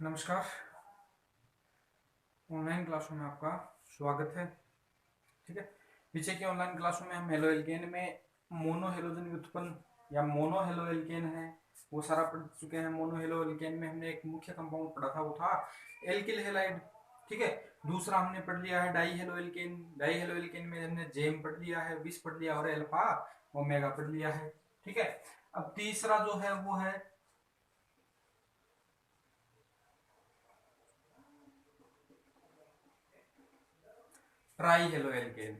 नमस्कार। ऑनलाइन क्लासों में आपका स्वागत है। ठीक है, पीछे की ऑनलाइन क्लासों में हम हेलो एल्केन में मोनो हेलोजन व्युत्पन्न या मोनो हेलो एल्केन है वो सारा पढ़ चुके हैं। मोनो हेलो एल्केन में हमने एक मुख्य कंपाउंड पढ़ा था, वो था एल्किल हैलाइड। ठीक है, दूसरा हमने पढ़ लिया है die halo alkane. Die halo alkane में हमने जेम पढ़ लिया है, विस पढ़ लिया और एल्फा ओमेगा पढ़ लिया है। ठीक है, अब तीसरा जो है वो है ट्राई हेलो एल्केन।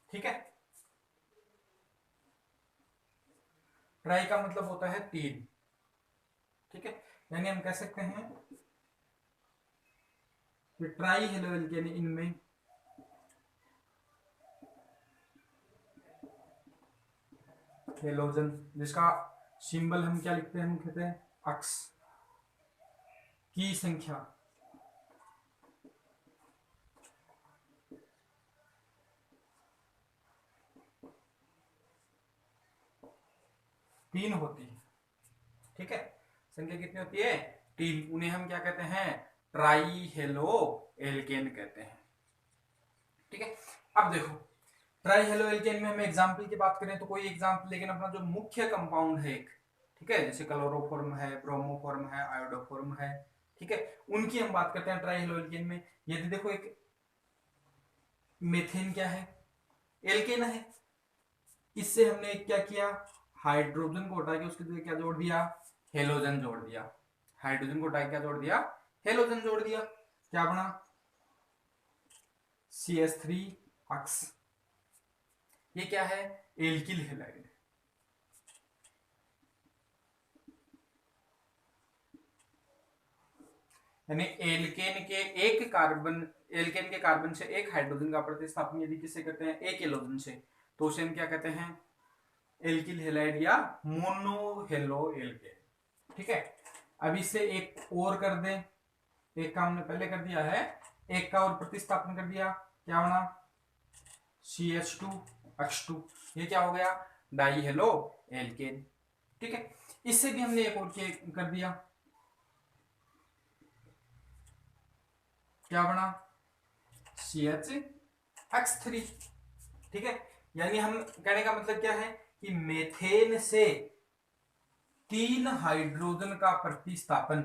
ठीक है, ट्राई का मतलब होता है तीन। ठीक है, यानी हम कह सकते हैं कि ट्राई हेलो एल्केन इनमें हेलोजन, जिसका सिंबल हम क्या लिखते हैं, हम कहते हैं अक्स की संख्या तीन होती है। ठीक है, संख्या कितनी होती है? तीन। उन्हें हम क्या कहते हैं? ट्राई हेलो एल्केन कहते हैं। ठीक है, अब देखो ट्राई हेलो एल्केन में हम एग्जाम्पल की बात करें तो कोई एग्जाम्पल, लेकिन अपना जो मुख्य कंपाउंड है एक, ठीक है, जैसे क्लोरोफॉर्म है, ब्रोमोफॉर्म है, आयोडोफॉर्म है, ठीक है, उनकी हम बात करते हैं ट्राई हेलो एल्केन में। यदि देखो एक मेथेन क्या है? एल्केन है। इससे हमने क्या किया? हाइड्रोजन को हटा के उसके जगह क्या जोड़ दिया? हेलोजन जोड़ दिया। हाइड्रोजन को हटा के क्या जोड़ दिया? हेलोजन जोड़ दिया। क्या बना? CH3 अक्स। ये क्या है? Alkyl halide. यानी एल्केन के एक कार्बन, एल्केन के कार्बन से एक हाइड्रोजन का प्रतिस्थापन यदि किससे करते हैं? एक हेलोजन से, तो उसे हम क्या कहते हैं? एल्किल हैलाइड या मोनो हेलो एल्केन। ठीक है, अब इससे एक और कर दें। एक का हमने पहले कर दिया है, एक का और प्रतिस्थापन कर दिया। क्या बना? CH2H2। ये क्या हो गया? Die halo alkane. ठीक है, इससे भी हमने एक और कर दिया। क्या बना? CH3। ठीक है, यानी हम कहने का मतलब क्या है कि मेथेन से तीन हाइड्रोजन का प्रतिस्थापन,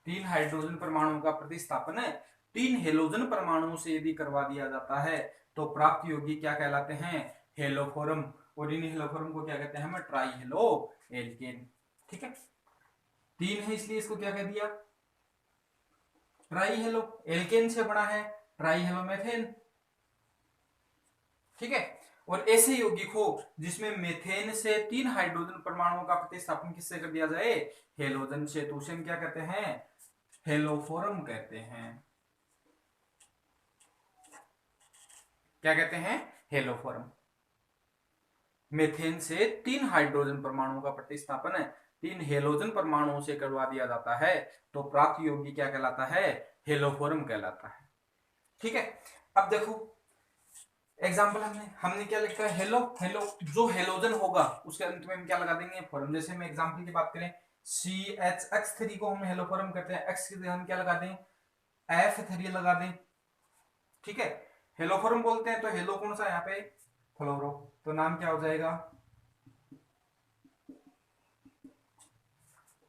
तीन हाइड्रोजन परमाणुओं का प्रतिस्थापन है तीन हेलोजन परमाणुओं से यदि करवा दिया जाता है तो प्राप्त यौगिक क्या कहलाते हैं? हेलोफॉर्म। और इन हेलोफॉर्म को क्या कहते हैं? हम ट्राई हेलो एल्केन। ठीक है, तीन है इसलिए इसको क्या कह दिया? Try hello. एल्केन से बना है ट्राई हेलो मेथेन। ठीक है, और ऐसे यौगिक हो जिसमें मेथेन से तीन हाइड्रोजन परमाणुओं का प्रतिस्थापन किससे कर दिया जाए? हेलोजन से, तो उसे हम क्या कहते हैं? हेलोफॉर्म कहते हैं। क्या कहते हैं? हेलोफॉर्म। मेथेन से तीन हाइड्रोजन परमाणुओं का प्रतिस्थापन है तीन हेलोजन परमाणुओं से करवा दिया जाता है तो प्राप्त यौगिक क्या कहलाता है? हेलोफॉर्म कहलाता है। ठीक है, अब देखो एग्जाम्पल हमने हमने क्या लिखा है? हेलो हेलो, जो हेलोजन होगा उसके अंत में हम क्या लगा देंगे? फॉर्म। जैसे हम एग्जाम्पल की बात करें, CHX3 को हम हेलोफॉर्म करते हैं, एक्स की जगह हम क्या लगा दें? F3 लगा दें। ठीक है, हेलोफॉर्म बोलते हैं तो हेलो कौन सा यहाँ पे? फ्लोरो। तो नाम क्या हो जाएगा?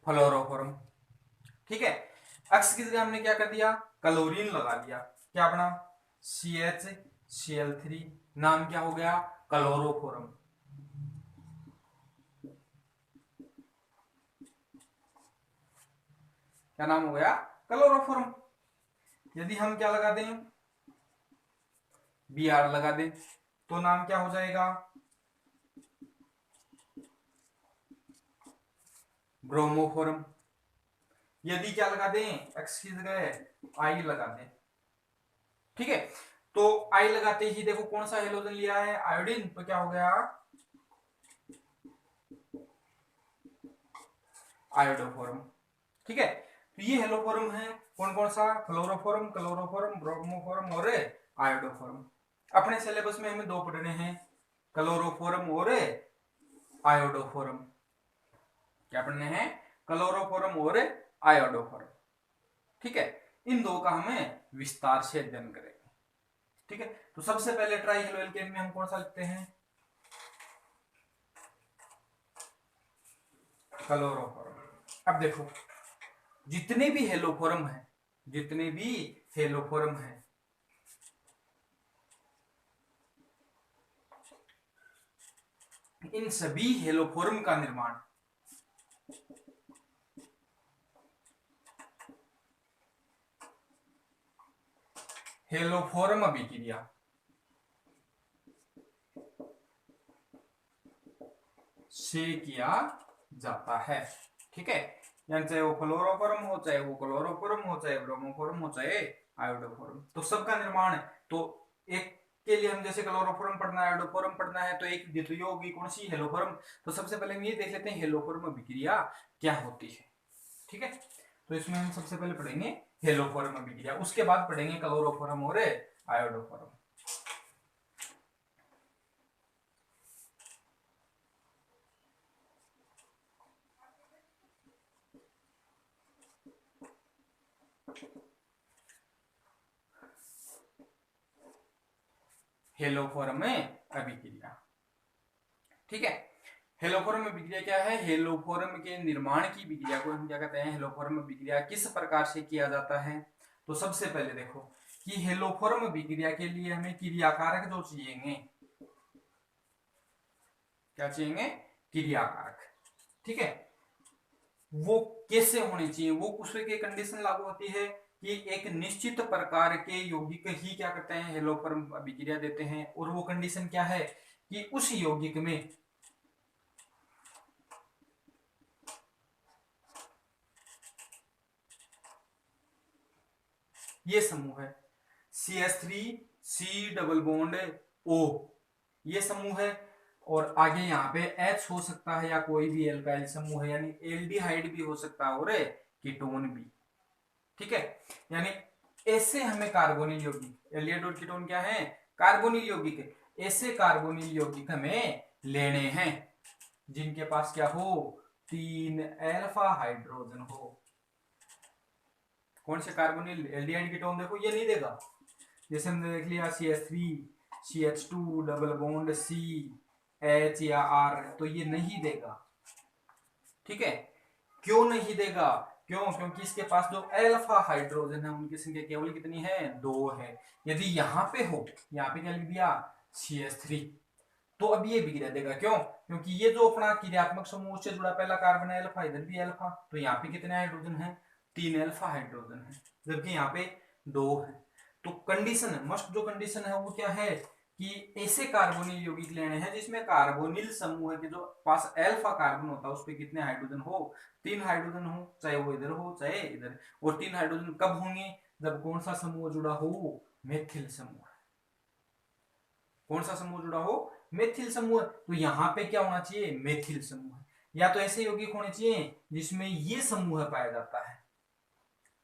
फ्लोरोफॉर्म। ठीक है, अक्स की जगह हमने क्या कर दिया? क्लोरीन लगा दिया। क्या बना? CHCl3। नाम क्या हो गया? क्लोरोफॉर्म। क्या नाम हो गया? क्लोरोफॉर्म। यदि हम क्या लगा दें? Br लगा दें तो नाम क्या हो जाएगा? ब्रोमोफॉर्म। यदि क्या लगा दें? एक्स की जगह आई लगा दें। ठीक है, तो आई लगाते ही देखो कौन सा हेलोजन लिया है? आयोडीन। तो क्या हो गया? आयोडोफॉर्म। ठीक है, तो ये हेलोफॉर्म है। कौन कौन सा? फ्लोरोफॉर्म, क्लोरोफॉर्म, ब्रोमोफॉर्म और आयोडोफॉर्म। अपने सिलेबस में हमें दो पढ़ने हैं, क्लोरोफॉर्म और आयोडोफॉर्म। क्या पढ़ने हैं? क्लोरोफॉर्म और आयोडोफॉर्म। ठीक है, इन दो का हमें विस्तार से अध्ययन करेंगे। ठीक है, तो सबसे पहले ट्राई हेलो एल्केन में हम कौन सा लिखते हैं? क्लोरोफॉर्म। अब देखो, जितने भी हेलोफॉर्म है, जितने भी हेलोफॉर्म है, इन सभी हेलोफॉर्म का निर्माण हेलोफॉर्म अभिक्रिया से किया जाता है। ठीक है, यानी चाहे वो क्लोरोफॉर्म हो, चाहे वो क्लोरोफॉर्म हो, चाहे ब्रोमोफॉर्म हो, चाहे आयोडोफॉर्म, तो सबका निर्माण है। तो एक के लिए हम जैसे क्लोरोफॉर्म पढ़ना है, आयोडोफॉर्म पढ़ना है, तो एक द्वितीय होगी कौन सी? हेलोफॉर्म। तो सबसे पहले हम ये देख लेते हैं हेलोफॉर्म अभिक्रिया क्या होती है। ठीक है, तो इसमें हम सबसे पहले पढ़ेंगे हेलोफॉर्म अभिक्रिया, उसके बाद पढ़ेंगे क्लोरोफॉर्म और आयोडोफॉर्म। हेलोफॉर्म अभिक्रिया। ठीक है, हेलोफॉर्म अभिक्रिया क्या है? हेलोफॉर्म के निर्माण की विक्रिया को हम क्या कहते हैं? हेलोफॉर्म अभिक्रिया किस प्रकार से किया जाता है? तो सबसे पहले देखो कि हेलोफॉर्म अभिक्रिया के लिए हमें क्रियाकारक जो चाहिए, क्या चाहिए? क्रियाकारक। ठीक है, वो कैसे होने चाहिए? वो उसके कंडीशन लागू होती है कि एक निश्चित प्रकार के यौगिक ही क्या करते हैं? हेलोफॉर्म अभिक्रिया देते हैं। और वो कंडीशन क्या है कि उस यौगिक में ये समूह है CH3 C double bond O, ये समूह है। और आगे यहाँ पे H हो सकता है या कोई भी एल्काइल समूह है, यानी एल्डिहाइड भी हो सकता है और कीटोन भी। ठीक है, यानी ऐसे हमें कार्बोनिल यौगिक, एल्डिहाइड और कीटोन क्या है? कार्बोनिल यौगिक। ऐसे कार्बोनिल यौगिक हमें लेने हैं जिनके पास क्या हो? 3 अल्फा हाइड्रोजन हो। कौन से कार्बोनिल? एल्डिहाइड कीटोन देखो ये नहीं देगा। जैसे हमने देख लिया CH3 CH2 double bond C H या R, तो ये नहीं देगा। ठीक है, क्यों नहीं देगा? क्यों? क्योंकि इसके पास जो अल्फा हाइड्रोजन है उनकी संख्या केवल कितनी है? 2 है। यदि यहाँ पे हो, यहाँ पे क्या लिख दिया? CH3, तो अब ये भी गिरा देगा। क्यों? क्योंकि ये जो अपना क्रियात्मक समूह से जुड़ा पहला कार्बन है अल्फा, इधर भी अल्फा, तो यहाँ पे कितने हाइड्रोजन है? 3 अल्फा हाइड्रोजन है, जबकि यहाँ पे 2 है। तो कंडीशन है, मस्ट जो कंडीशन है वो क्या है कि ऐसे कार्बोनिल यौगिक लेने हैं जिसमें कार्बोनिल समूह के जो पास अल्फा कार्बन होता है उस पर कितने हाइड्रोजन हो? 3 हाइड्रोजन हो, चाहे वो इधर हो चाहे इधर। और 3 हाइड्रोजन कब होंगे? जब कौन सा समूह जुड़ा हो? मेथिल समूह। कौन सा समूह जुड़ा हो? मेथिल समूह। तो यहाँ पे क्या होना चाहिए? मेथिल समूह। या तो ऐसे यौगिक होने चाहिए जिसमें ये समूह पाया जाता है,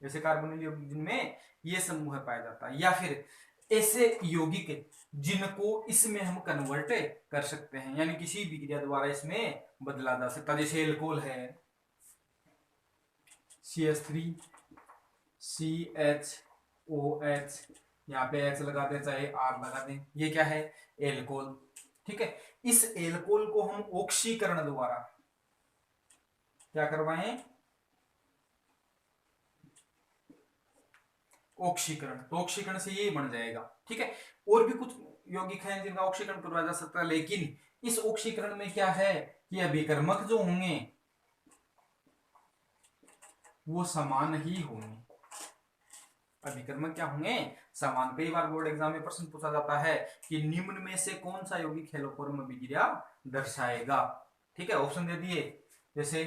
जैसे कार्बोनिल यौगिक जिनमें ये समूह पाया जाता है, या फिर ऐसे यौगिक जिनको इसमें हम कन्वर्ट कर सकते हैं, यानी किसी भी क्रिया द्वारा इसमें बदला जा सकता है। जैसे एल्कोहल है CH3 CHOH, यहाँ पे H लगा दे चाहे R लगा दे, ये क्या है? एल्कोहल। ठीक है, इस एल्कोहल को हम ऑक्सीकरण द्वारा क्या करवाएं? ऑक्सीकरण। तो ऑक्सीकरण से ये बन जाएगा। ठीक है, और भी कुछ यौगिक हैं जिनका ऑक्सीकरण करवाया जा सकता है, लेकिन इस ऑक्सीकरण में क्या है कि अभिकर्मक जो होंगे वो समान ही होंगे। अभिकर्मक क्या होंगे? समान। कई बार बोर्ड एग्जाम में प्रश्न पूछा जाता है कि निम्न में से कौन सा यौगिक हेलोफॉर्म अभिक्रिया दर्शाएगा। ठीक है, ऑप्शन दे दिए, जैसे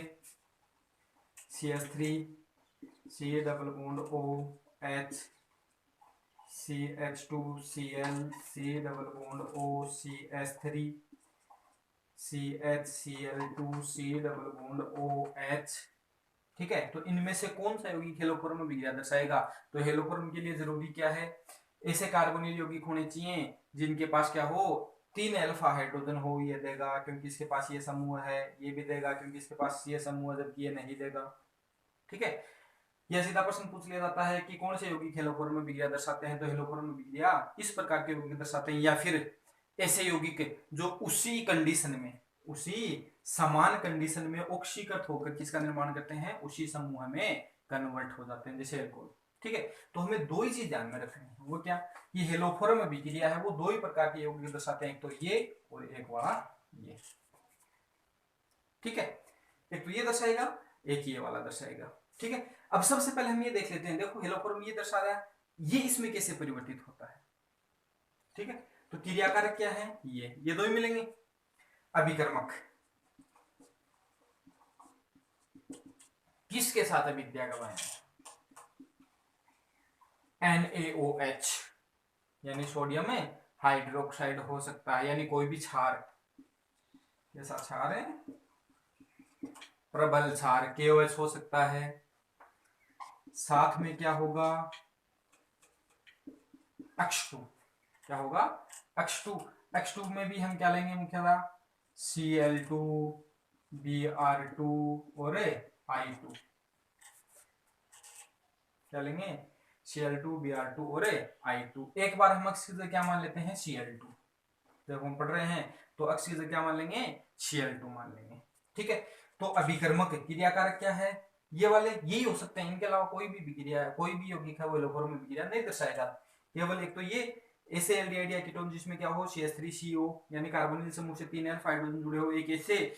CH3 C double bond OH CH2 Cl C double bond O CH3 CHCl2 C double bond OH। ठीक है, तो इनमें से कौन सा यौगिक हेलोफॉर्म अभिक्रिया दर्शाएगा? तो हेलोफॉर्म के लिए जरूरी क्या है? ऐसे कार्बोनिल यौगिक होने चाहिए जिनके पास क्या हो? 3 अल्फा हाइड्रोजन हो ये देगा क्योंकि इसके पास ये समूह है, ये भी देगा क्योंकि इसके पास ये समूह है जबकि ये नहीं देगा। ठीक है, यह सीधा प्रश्न पूछ लिया जाता है कि कौन से यौगिक हेलोफोरम में विक्रिया दर्शाते हैं, तो हेलोफोरम में विक्रिया इस प्रकार के यौगिक दर्शाते हैं, या फिर ऐसे यौगिक जो उसी कंडीशन में, उसी समान कंडीशन में ऑक्सीकृत होकर किसका निर्माण करते हैं, उसी समूह में कन्वर्ट हो जाते हैं, जैसे एल्कोहल। ठीक है, तो हमें दो ही चीज ध्यान में रखनी है, वो क्या, ये हेलोफोरम में विक्रिया है वो दो ही प्रकार के यौगिक दर्शाते हैं, एक तो ये और एक वाला ये। ठीक है, एक तो ये दर्शाएगा, एक ये वाला दर्शाएगा। ठीक है, अब सबसे पहले हम ये देख लेते हैं, देखो हेलोफोरम ये दर्शा रहा है, ये इसमें कैसे परिवर्तित होता है। ठीक है, तो क्रियाकारक क्या है, ये दो ही मिलेंगे। अभिकर्मक किसके साथ अभिक्रिया करवाएंगे, NaOH यानी सोडियम में हाइड्रोक्साइड हो सकता है, यानी कोई भी क्षार, कैसा क्षार है, प्रबल क्षार KOH हो सकता है। साथ में क्या होगा, H2, क्या होगा, H2 में भी हम क्या लेंगे मुख्यतः Cl2 Br2 और I2, क्या लेंगे Cl2 Br2 और I2। एक बार हम अक्ष की जगह क्या मान लेते हैं, Cl2, जब हम पढ़ रहे हैं तो अक्ष की जगह क्या मान लेंगे, Cl2 मान लेंगे। ठीक है, तो अभिकर्मक क्रियाकारक क्या है, ये वाले यही हो सकते हैं, इनके अलावा कोई भी विक्रिया, कोई भी यौगिक है वो हेलोफोरम में विक्रिया नहीं दर्शाएगा, केवल एक तो ये ऐसे एल्डिहाइड या कीटोन जिसमें क्या हो CH3CO यानी कार्बोनिल समूह से 3 अल्फा हाइड्रोजन जुड़े हो, एक ऐसे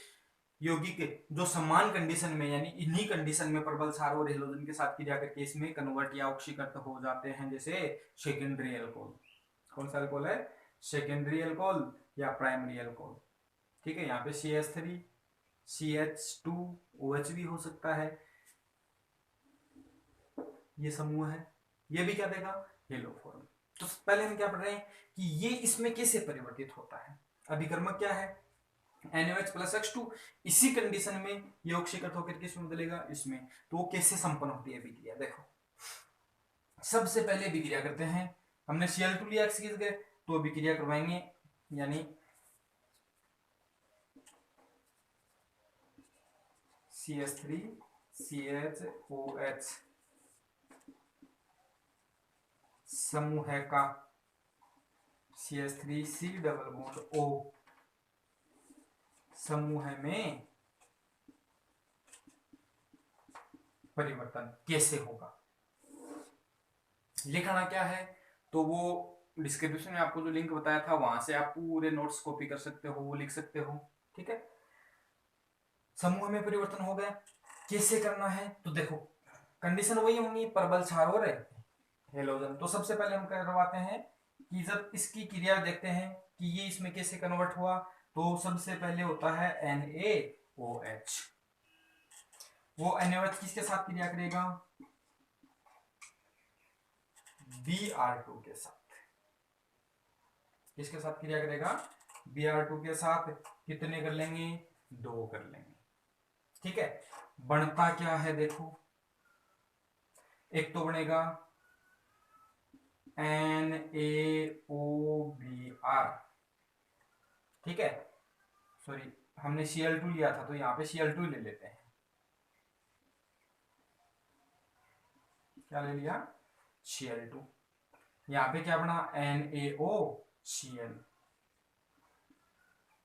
यौगिक जो समान कंडीशन में यानी इन्हीं कंडीशन में प्रबल क्षार और हेलोजन के साथ क्रिया करके इसमें कन्वर्ट या ऑक्सीकृत हो जाते हैं, जैसे सेकेंडरी अल्कोहल। कौन सा अल्कोहल है, सेकेंडरी अल्कोहल या प्राइमरी अल्कोहल। ठीक है, यहाँ पे CH3 CH2OH भी हो सकता है, ये समूह है, ये भी क्या देगा, हेलोफोरम। तो पहले हम क्या पढ़ रहे हैं कि ये इसमें कैसे परिवर्तित होता है, अभिकर्मक क्या है NaOH प्लस H2, इसी कंडीशन में ये ऑक्सीकृत होकर किसमें बदलेगा, इसमें। तो वो कैसे संपन्न होती है विक्रिया, देखो सबसे पहले विक्रिया करते हैं, हमने Cl2 लिया X की जगह, तो विक्रिया करवाएंगे, यानी CH3 CHOH समूह का CH3C डबल बॉन्ड O समूह में परिवर्तन कैसे होगा, लिखना क्या है, तो वो डिस्क्रिप्शन में आपको जो लिंक बताया था वहां से आप पूरे नोट्स कॉपी कर सकते हो, वो लिख सकते हो। ठीक है, समूह में परिवर्तन हो गया, कैसे करना है, तो देखो कंडीशन वही होंगी, प्रबल क्षार और हेलोजन। तो सबसे पहले हम करवाते हैं कि जब इसकी क्रिया देखते हैं कि ये इसमें कैसे कन्वर्ट हुआ, तो सबसे पहले होता है NaOH। वो NaOH किसके साथ क्रिया करेगा, Br2 के साथ। किसके साथ क्रिया करेगा, Br2 के साथ। कितने कर लेंगे, 2 कर लेंगे। ठीक है, बनता क्या है देखो, एक तो बनेगा NaOBr। ठीक है, सॉरी हमने Cl2 लिया था तो यहाँ पे Cl2 ले लेते हैं, क्या ले लिया, Cl2। यहाँ पे क्या बना, NaOCl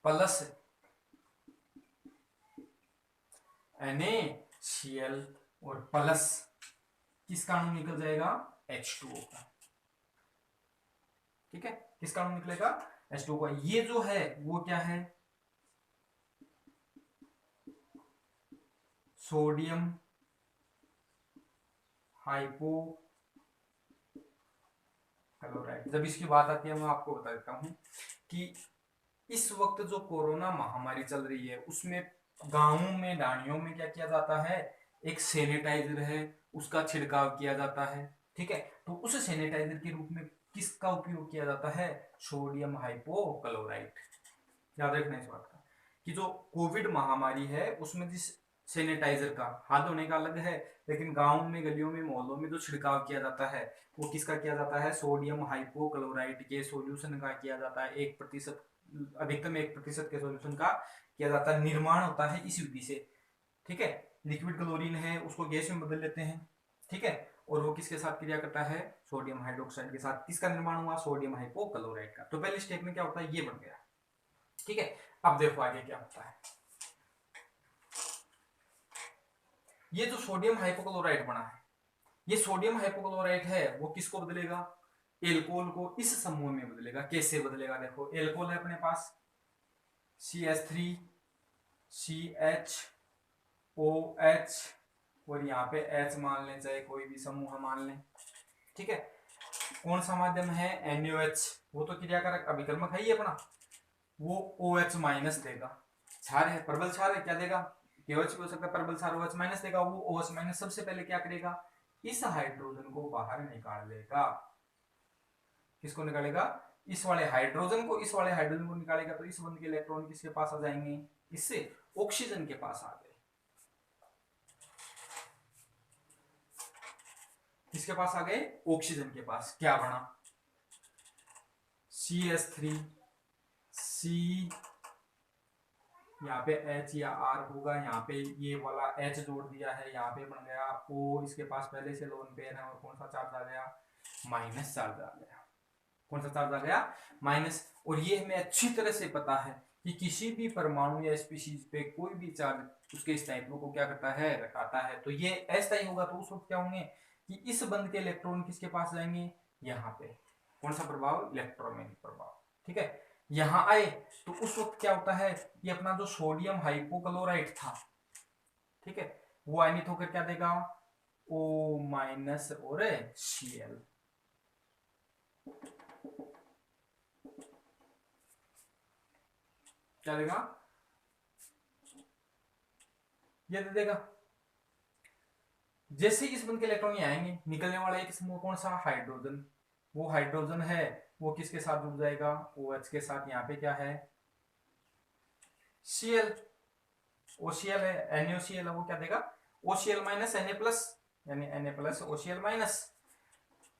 प्लस NaCl और प्लस किसका अणु निकल जाएगा, H2O का। ठीक है, किसका अणु निकलेगा, H2O का। ये जो है वो क्या है, सोडियम हाइपो क्लोराइड। जब इसकी बात आती है मैं आपको बता देता हूं कि इस वक्त जो कोरोना महामारी चल रही है उसमें गांवों में डाणियों में क्या किया जाता है, एक सैनिटाइजर है उसका छिड़काव किया जाता है। ठीक है, तो उस सैनिटाइजर के रूप में किसका उपयोग किया जाता है, सोडियम हाइपोक्लोराइड। याद रखना इस बात का कि जो कोविड महामारी है उसमें जिस सैनिटाइजर का, हाथ धोने का अलग है, लेकिन गांव में गलियों में मोहल्लों में जो छिड़काव किया जाता है वो किसका किया जाता है, सोडियम हाइपोक्लोराइड के सॉल्यूशन का किया जाता है। 1% अधिकतम 1% के सॉल्यूशन का किया जाता है, निर्माण होता है इस विधि से। ठीक है, लिक्विड क्लोरीन है उसको गैस में बदल लेते हैं। ठीक है, और वो किसके साथ क्रिया करता है, सोडियम हाइड्रोक्साइड के साथ। किसका निर्माण हुआ, सोडियम हाइपोक्लोराइड का। तो पहले स्टेप में क्या होता है, ये बन गया। ठीक है, अब देखो आगे क्या होता है। ये जो सोडियम हाइपोक्लोराइड बना है, ये सोडियम हाइपोक्लोराइड है वो किसको बदलेगा, एल्कोहल को इस समूह में बदलेगा। कैसे बदलेगा, देखो एल्कोहल है अपने पास CH3 CHOH, और यहाँ पे H मान लें, चाहे कोई भी समूह मान लें। ठीक है, कौन सा माध्यम है, NaOH, वो तो क्रियाकारक अभिकर्मक है ही अपना, वो OH माइनस देगा। क्षार है, प्रबल क्षार है, क्या देगा, KOH भी हो सकता है, प्रबल क्षार OH माइनस देगा। वो OH माइनस सबसे पहले क्या करेगा, इस हाइड्रोजन को बाहर निकाल लेगा। किसको निकालेगा, इस वाले हाइड्रोजन को, इस वाले हाइड्रोजन को निकालेगा। तो इस बंद के इलेक्ट्रॉन किसके पास आ जाएंगे, इससे ऑक्सीजन के पास आ गए। किसके पास आ गए, ऑक्सीजन के पास। क्या बना, CH3 C, यहाँ पे H या R होगा, यहाँ पे ये वाला H जोड़ दिया है, यहाँ पे बन गया O, इसके पास पहले से लोन पेयर है, और कौन सा चार्ज आ गया, माइनस चार्ज आ गया। कौन सा चार्ज आ गया, माइनस। और ये हमें अच्छी तरह से पता है कि किसी भी परमाणु या स्पीशीज पे कोई भी चार्ज उसके स्थायित्व को क्या करता है, रखाता है। तो ये अस्थायी होगा, तो उस वक्त क्या होंगे कि इस बंध के इलेक्ट्रॉन किसके पास जाएंगे, यहाँ पे। कौन सा प्रभाव, इलेक्ट्रोमैग्नेटिक प्रभाव। ठीक है, यहाँ आए तो उस वक्त क्या होता है, ये अपना जो सोडियम हाइपोक्लोराइड था, ठीक है, वो आयनित होकर क्या देगा, O माइनस और Cl। क्या देगा, ये दे देगा। जैसे ही इस बंद के इलेक्ट्रॉन आएंगे, निकलने वाला एक समूह कौन सा, हाइड्रोजन। वो हाइड्रोजन है वो किसके साथ जुड़ जाएगा, OH के साथ। यहाँ पे क्या है, Cl, OCl है, NaOCl है, वो क्या देगा, OCl माइनस Na प्लस, यानी Na प्लस OCl माइनस।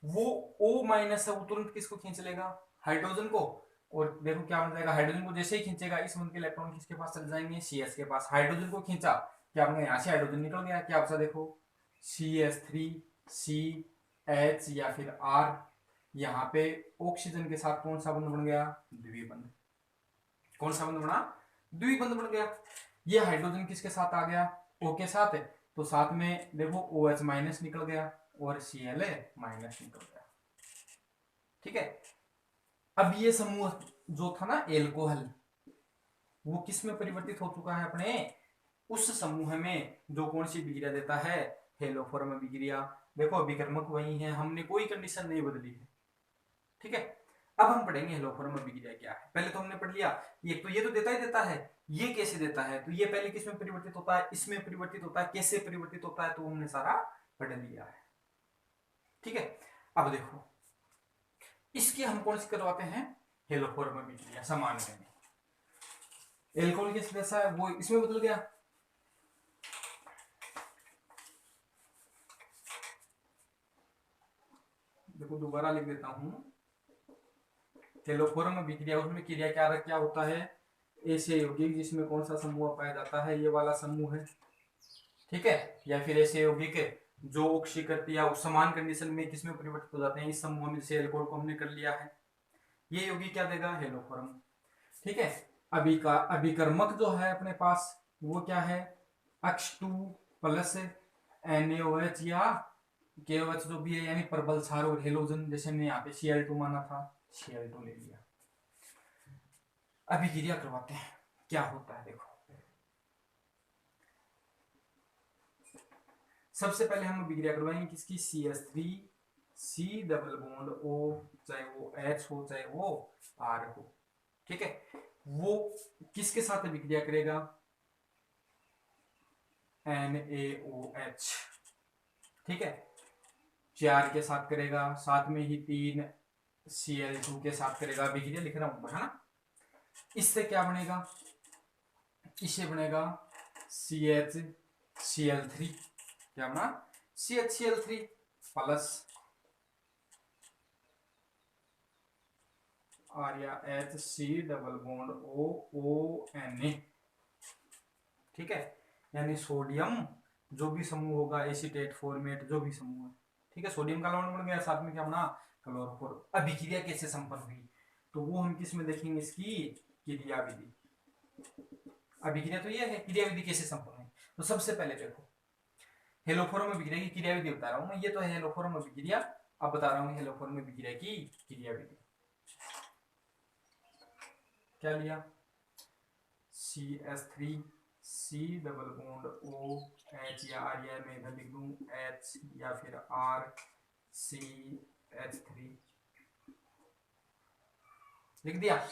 वो O माइनस है, वो तुरंत किसको खींच लेगा, हाइड्रोजन को। और देखो क्या बन जाएगा, हाइड्रोजन को जैसे ही खींचेगा, इस बंद के इलेक्ट्रॉन किसके पास चले जाएंगे, CS के पास। हाइड्रोजन को खींचा, क्या बन गया, यहाँ से हाइड्रोजन निकल गया। क्या बचा, देखो CH3 CH या फिर R। यहाँ पे ऑक्सीजन के साथ कौन सा बंध बन गया, द्विबंध। कौन सा बंध बना, द्विबंध बन गया। ये हाइड्रोजन किसके साथ आ गया, O के साथ है, तो साथ में देखो OH माइनस निकल गया और Cl माइनस निकल गया। ठीक है, अब ये समूह जो था ना एल्कोहल, वो किस में परिवर्तित हो चुका है, अपने उस समूह में जो कौन सी विक्रिया देता है, हेलोफॉर्म विक्रिया। देखो अभिकर्मक वही है, हमने कोई कंडीशन नहीं बदली है। ठीक है, अब हम पढ़ेंगे हेलोफॉर्म विक्रिया क्या है। पहले तो हमने पढ़ लिया, ये तो देता ही देता है, ये कैसे देता है, तो ये पहले किस में परिवर्तित होता है, इसमें परिवर्तित होता है। कैसे परिवर्तित होता है, तो हमने सारा पढ़ लिया है। ठीक है, अब देखो इसके हम कौन सी करवाते हैं, हेलोफॉर्म विक्रिया सामान्य में। एल्कोहल किस जैसा है वो इसमें बदल गया। देखो दोबारा लिख देता हूं, हेलोफॉर्म विक्रिया, उसमें क्रिया क्या होता है, ऐसे यौगिक जिसमें कौन सा समूह पाया जाता है, ये वाला समूह है। ठीक है, या फिर ऐसे यौगिक जो ऑक्सीकृत या समान कंडीशन में किसमें परिवर्तित हो जाते हैं, इस समूह में। जैसे एल्कोहल को हमने कर लिया है, ये यौगिक क्या देगा, हेलोफॉर्म। ठीक है, अभिकर्मक जो है अपने पास वो क्या है, H2 प्लस NaOH या KOH जो भी है, यानी प्रबल क्षार और हेलोजन। जैसे हमने यहाँ पे Cl2 माना था, Cl2 ले लिया। अभी क्रिया करवाते हैं क्या होता है। देखो सबसे पहले हम अभिक्रिया करवाएंगे किसकी, CH3 C double bond O, चाहे वो H हो चाहे वो R हो। ठीक है, वो किसके साथ अभिक्रिया करेगा, NaOH। ठीक है, 4 के साथ करेगा, साथ में ही 3 Cl2 के साथ करेगा। अभिक्रिया लिख रहा हूं है ना। इससे क्या बनेगा, इसे बनेगा CHCl3। क्या बना, CHCl3 प्लस और या HC डबल बॉन्ड OONA, ठीक है। यानी सोडियम जो भी समूह होगा, एसीटेट, फॉर्मेट, जो भी समूह है, ठीक है। सोडियम का लवण बन गया, साथ में क्या बना, क्लोरोफॉर्म। अभिक्रिया कैसे संपन्न हुई, तो वो हम किस में देखेंगे, इसकी क्रियाविधि। अभिक्रिया तो ये है, क्रियाविधि कैसे संपन्न है। तो सबसे पहले देखो हेलोफोरम अभिक्रिया की क्रियाविधि बता रहा हूं मैं, ये तो है हेलोफोरम अभिक्रिया। अब बता रहा हूं हेलोफोरम अभिक्रिया की क्रियाविधि। क्या लिया, CH3 C double bond OH, या R, या मैं इधर लिख दूं H, या फिर RCH3 लिख दिया।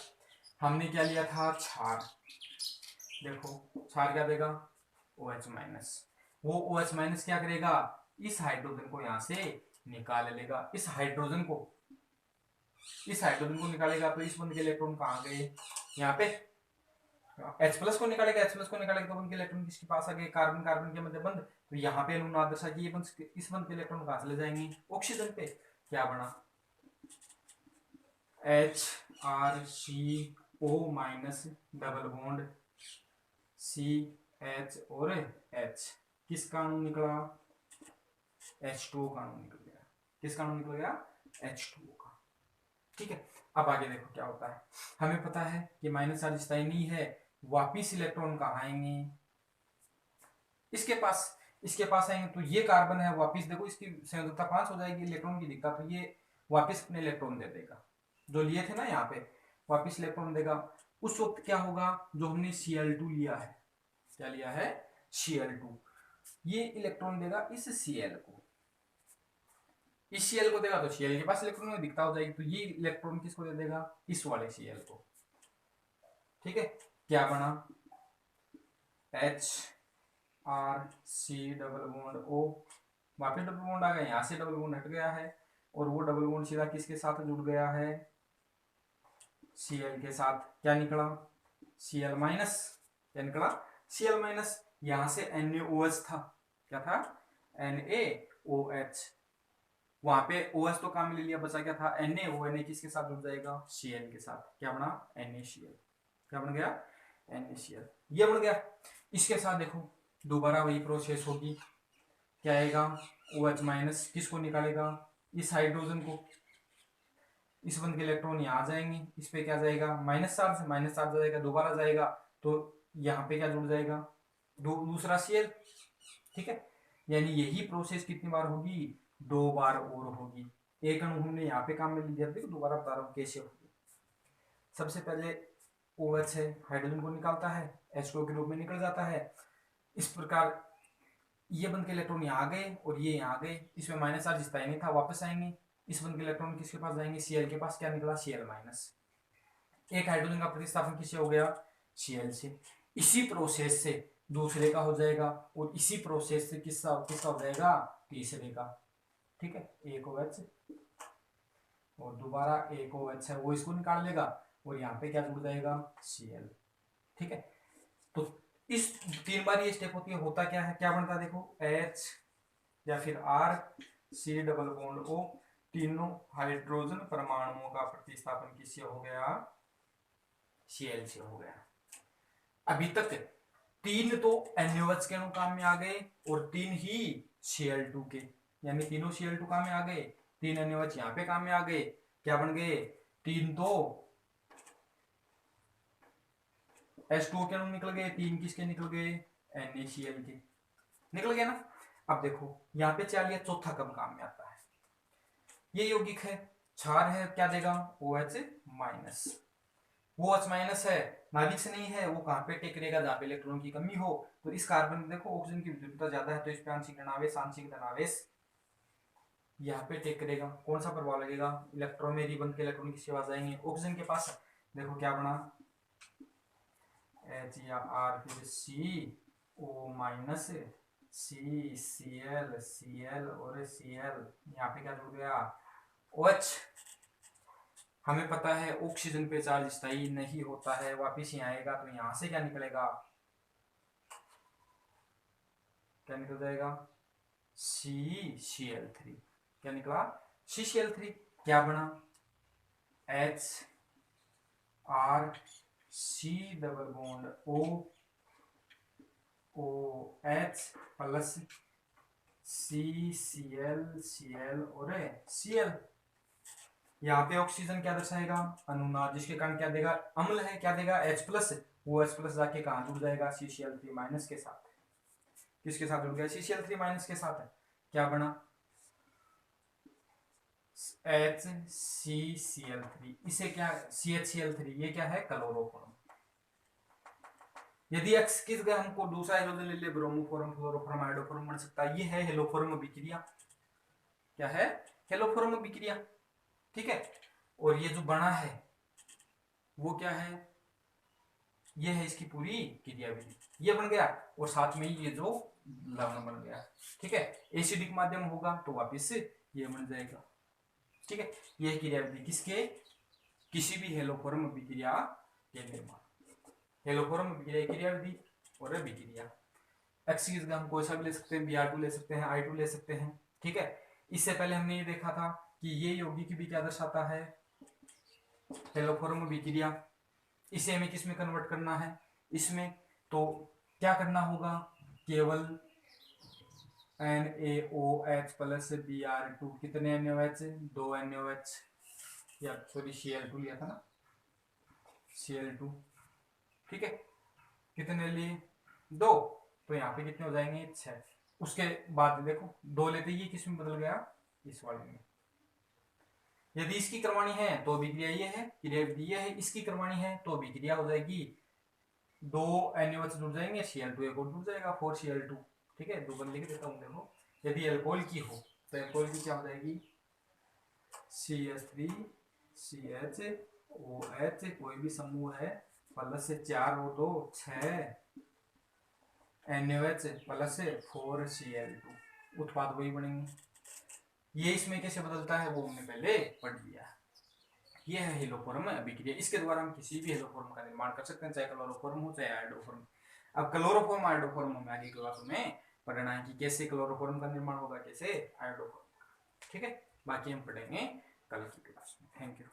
हमने क्या लिया था, क्षार। देखो क्षार क्या देगा, OH माइनस। वो OH माइनस क्या करेगा, इस हाइड्रोजन को यहां से निकाल लेगा। इस हाइड्रोजन को निकालेगा, तो इस बंद के इलेक्ट्रॉन कहां गए, यहाँ पे। H प्लस को निकालेगा, तो बंद के इलेक्ट्रॉन किसके पास आ गए, कार्बन कार्बन के मध्य बंद। तो यहाँ पे अनुनाद दशा की इस बंद के इलेक्ट्रॉन कहां चले जाएंगे, ऑक्सीजन पे। क्या बना, HRCO minus double bond CH और H, किसका अणु निकला, H2O का अणु निकल गया। किसका अणु निकल गया, H2O का, ठीक है। अब आगे देखो क्या होता है। हमें पता है कि माइनस चार्ज स्थायी नहीं है, वापिस इलेक्ट्रॉन कहाँ आएंगे, इसके पास आएंगे। तो ये कार्बन है, वापिस देखो इसकी संयोजकता 5 हो जाएगी, इलेक्ट्रॉन की दिखता, तो ये वापिस अपने इलेक्ट्रॉन दे देगा, जो लिए थे ना यहाँ पे, वापिस इलेक्ट्रॉन देगा। उस वक्त क्या होगा, जो हमने Cl2 लिया है, क्या लिया है, Cl2, ये इलेक्ट्रॉन देगा इस Cl को, इस Cl को देगा, तो Cl के पास इलेक्ट्रॉन दिखता हो जाएगी। तो ये इलेक्ट्रॉन किसको दे देगा, इस वाले Cl को, ठीक है। क्या बना, HRC डबल बॉन्ड O, वापिस डबल बॉन्ड आ गया, यहाँ से डबल बॉन्ड हट गया है, और वो डबल बॉन्ड सीधा किसके साथ जुड़ गया है, Cl के साथ। क्या निकला, Cl माइनस। क्या निकला, Cl माइनस। यहां से NaOH था, क्या था, NaOH। वहां पे OH तो काम ले लिया, बचा क्या था, Na किसके साथ जुड़ जाएगा, Cl के साथ। क्या बना, NaCl। क्या बन गया, NaCl, ये बन गया। इसके साथ देखो दोबारा वही प्रोसेस होगी। क्या आएगा, OH माइनस किसको निकालेगा, इस हाइड्रोजन को, इस बंद के इलेक्ट्रॉन यहाँ आ जाएंगे, इस पे क्या जाएगा, माइनस चार्ज जाएगा, दोबारा जाएगा, तो यहाँ पे क्या जुड़ जाएगा, दूसरा Cl, ठीक है। यानी यही प्रोसेस कितनी बार होगी, 2 बार और होगी। एक अणु हमने यहाँ पे काम में लिया, देखो दोबारा बता रहा हूँ कैसे होगी। सबसे पहले OH है, हाइड्रोजन को निकालता है, H2O के रूप में निकल जाता है। इस प्रकार ये बंद के इलेक्ट्रॉन यहाँ आ गए और ये यहाँ आ गए, इसमें माइनस चार्ज स्थायी नहीं था, वापस आएंगे। इस बंद के इलेक्ट्रॉन किसके पास जाएंगे, Cl के पास। क्या निकला, Cl माइनस। एक हाइड्रोजन का प्रतिस्थापन किससे हो गया, Cl से। इसी प्रोसेस से दूसरे का हो जाएगा, और इसी प्रोसेस से किसका हो जाएगा, तीसरे का, ठीक है। एक OH और दोबारा एक OH है, वो इसको निकाल लेगा, और यहाँ पे क्या जुड़ जाएगा, Cl, ठीक है। तो इस 3 बार ये स्टेप होती है। होता क्या है, क्या बनता है, देखो H या फिर RC डबल बॉन्ड O, तीनों हाइड्रोजन परमाणुओं का प्रतिस्थापन किससे हो गया, Cl से हो गया। अभी तक 3 तो NaOH के अणु काम में आ गए, और 3 ही Cl2 के, यानी तीनों Cl2 काम में आ गए, 3 NaOH यहाँ पे काम में आ गए। क्या बन गए, 3 तो H2O के अणु निकल गए, 3 किसके निकल गए, NaCl के निकल गए ना। अब देखो यहाँ पे क्या लिया, चौथा कब काम में आता है, ये यौगिक है, क्षार है, क्या देगा, OH माइनस। वो OH माइनस है, नाभिक से नहीं है, वो कहाँ पे टेक रहेगा, जहाँ पे इलेक्ट्रॉन की कमी हो। तो इस कार्बन में देखो ऑक्सीजन की विद्युतता ज्यादा है, तो इस पे आंशिक धनावेश यहाँ पे टेक करेगा। कौन सा प्रभाव लगेगा, इलेक्ट्रॉन में रिबन के इलेक्ट्रॉन किसके पास जाएंगे, ऑक्सीजन के पास। देखो क्या बना, H या R, फिर CO माइनस, Cl और Cl, यहाँ पे क्या जुड़ गया, OH। हमें पता है ऑक्सीजन पे चार्ज स्थायी नहीं होता है, वापिस यहाँ आएगा, तो यहाँ से क्या निकलेगा, क्या निकल जाएगा, CCl3। क्या निकला, CCl3। क्या बना, H R C double bond O O H plus C C L और सी एल। यहाँ पे ऑक्सीजन क्या दर्शाएगा, अनुनाद, जिसके कारण क्या देगा, अम्ल है, क्या देगा H प्लस। वो H प्लस जाके कहाँ जुड़ जाएगा, CCl3 माइनस के साथ। किसके साथ जुड़ गया, CCl3 माइनस के साथ है। क्या बना, HCCl3। इसे क्या, CHCl3, ये क्या है, क्लोरोफॉर्म। यदि X किस गए हमको दूसरा हाइड्रोजन ले ले, ब्रोमोफॉर्म, फ्लोरोफॉर्म, आयोडोफॉर्म बन सकता है। ये है हेलोफॉर्म अभिक्रिया। क्या है, हेलोफॉर्म अभिक्रिया। ठीक है, और ये जो बना है वो क्या है, ये है इसकी पूरी क्रियाविधि। ये बन गया और साथ में ये जो लवण बन गया। ठीक है, एसिडिक माध्यम होगा तो वापिस से ये बन जाएगा। ठीक है, ये क्रियाविधि किसके, किसी भी हेलोफॉर्म अभिक्रिया के निर्माण। हेलोफॉर्म अभिक्रिया क्रियाविधि और अभिक्रिया। एक्स की जगह हम कोई सा भी ले सकते हैं, Br2 ले सकते हैं, I2 ले सकते हैं। ठीक है, इससे पहले हमने ये देखा था कि ये यौगिक भी क्या दर्शाता है, हेलोफॉर्म अभिक्रिया। इसे हमें किस में कन्वर्ट करना है, इसमें। तो क्या करना होगा, केवल NaOH प्लस Br2, कितने NaOH, 2 NaOH, या सॉरी Cl2 लिया था ना, Cl2। ठीक है, कितने लिए, 2, तो यहाँ पे कितने हो जाएंगे, 6। उसके बाद देखो 2 लेते, ये किस में बदल गया, इस वाले में। यदि इसकी करवानी है तो अभिक्रिया ये है, क्रियाविधि ये है। इसकी करवानी है तो अभिक्रिया हो जाएगी, 2 NaOH जुड़ जाएंगे, Cl2 एक और जुड़ जाएगा, 4Cl2। ठीक है, 2 लिख देता हूँ। देखो यदि अल्कोहल की हो तो अल्कोहल की क्या हो जाएगी, CH3 CHOH, कोई भी समूह है, प्लस से 4 और 2 6 NaOH प्लस से 4Cl2, उत्पाद वही बनेंगे। ये इसमें कैसे बदलता है वो हमने पहले पढ़ लिया। ये है हेलोफॉर्म अभिक्रिया। इसके द्वारा हम किसी भी हेलोफॉर्म का निर्माण कर सकते हैं, चाहे क्लोरोफॉर्म हो चाहे आयोडोफॉर्म। अब क्लोरोफॉर्म आयोडोफॉर्म हमें आगे क्लास में पढ़ना है कि कैसे क्लोरोफॉर्म का निर्माण होगा, कैसे आयोडोफॉर्म। ठीक है, बाकी हम पढ़ेंगे कल की क्लास में। Thank you.